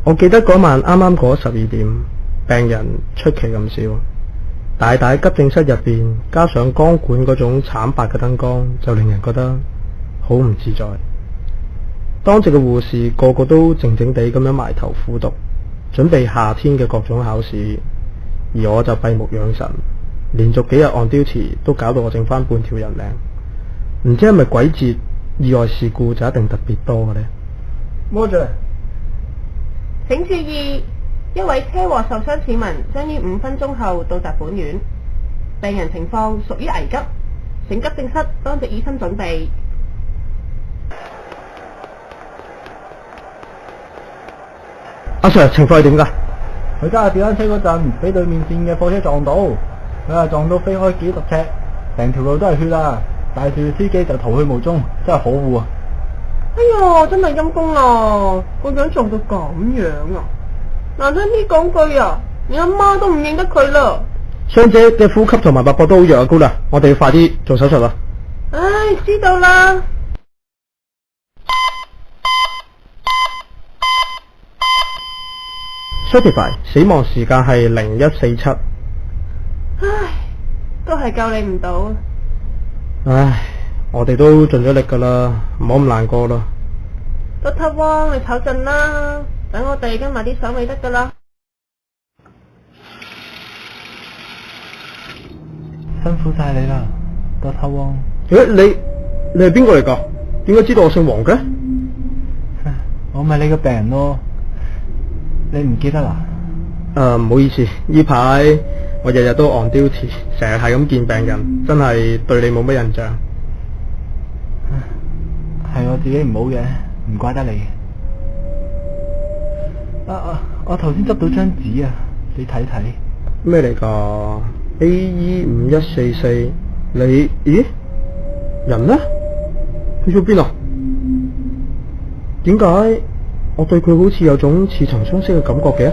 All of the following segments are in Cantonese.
我記得嗰晚啱啱過12點，病人出奇咁少，大大急症室入邊加上光管嗰種慘白嘅燈光，就令人覺得好唔自在。當值嘅護士個個都靜靜地咁樣埋頭苦讀，準備夏天嘅各種考試，而我就閉目養神，連續幾日按刁詞都搞到我剩翻半條人命。唔知係咪鬼節意外事故就一定特別多嘅呢？魔爵，請注意，一位車禍受傷市民將於5分鐘後到達本院，病人情況屬於危急，請急症室當值醫生準備。阿 Sir， 情況係點㗎？佢揸電單車嗰陣，俾對面線嘅貨車撞到，佢係撞到飛開幾十尺，成條路都係血啊！大樹司機就逃去無蹤，真係可惡啊！哎唷，真係陰公啊！個樣撞到咁樣啊！難聽啲講句啊，你阿媽都唔認得佢啦！傷者嘅呼吸同埋脈搏都好弱啊，高啦，我哋要快啲做手術啦！唉，知道啦。Certify 死亡時間係0147。唉，都係救你唔到。唉，我哋都盡咗力噶啦，唔好咁難過啦。Dr. Wong，你唞陣啦，等我哋跟埋啲手尾得噶啦。辛苦晒你啦，Dr. Wong。你係邊個嚟噶？點解知道我姓黃嘅？我咪你個病人咯，你唔記得啦？唔好意思，呢排我日日都按刁詞，成日係咁見病人，真係對你冇乜印象。係我自己唔好嘅，唔怪得你。我頭先執到張紙啊，你睇睇。咩嚟㗎？AE5144，你咦？人呢？去咗邊啊？點解我對佢好似有種似曾相識嘅感覺嘅？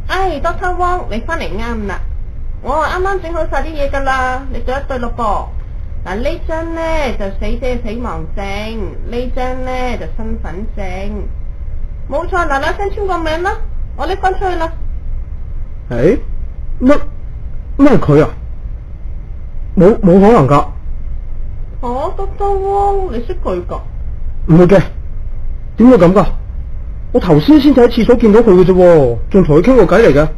唉 ，Dr. Wong，你翻嚟啱啦，我啱啱整好晒啲嘢噶啦，你做一對咯噃。嗱，呢張呢就死者嘅死亡證，呢張呢就身份證，冇錯，嗱嗱聲簽個名啦，我拎翻出去啦。誒，乜係佢啊？冇可能噶。Dr. Wong，你識佢噶？唔會嘅，點會咁噶？我頭先先喺廁所見到佢嘅啫，仲同佢傾過偈嚟嘅。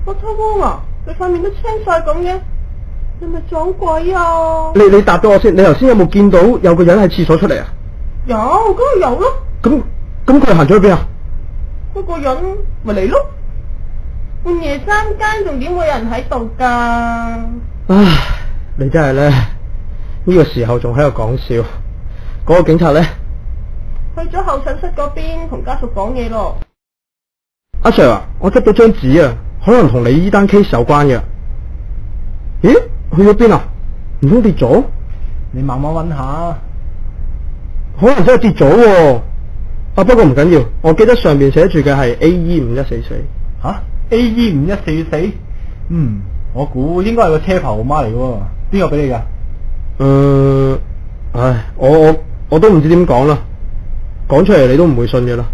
Dr. Wong啊，你塊面都青晒咁嘅，你咪撞鬼啊？你答咗我先，你頭先有冇見到有個人喺廁所出嚟啊？有，梗係有咯。咁佢行咗去邊啊？嗰個人咪嚟咯，半夜三更仲點會有人喺度噶？唉，你真係咧，呢個時候仲喺度講笑。嗰個警察咧？去咗候診室嗰邊同家屬講嘢咯。阿 Sir 啊，我執到張紙啊，可能同你依單 case 有關嘅。咦？去咗邊啊？唔通跌咗？你慢慢揾下，可能真係跌咗喎。不過唔緊要，我記得上面寫住嘅係 AE5144。吓？AE5144？我估應該係個車牌號碼嚟嘅，邊個俾你噶？唉，我都唔知點講啦。講出嚟你都唔會信嘅啦。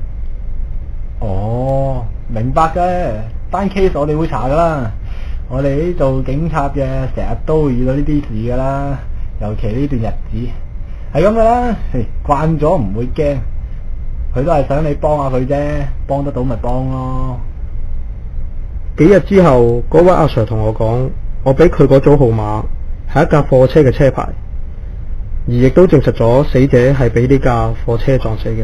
哦，明白嘅，單 case 我哋會查噶啦。我哋做警察嘅成日都會遇到呢啲事噶啦，尤其呢段日子係咁噶啦。慣咗唔會驚，佢都係想你幫下佢啫，幫得到咪幫咯。幾日之後，嗰位阿 Sir 同我講，我俾佢嗰組號碼係一架貨車嘅車牌，而亦都證實咗死者係俾呢架貨車撞死嘅。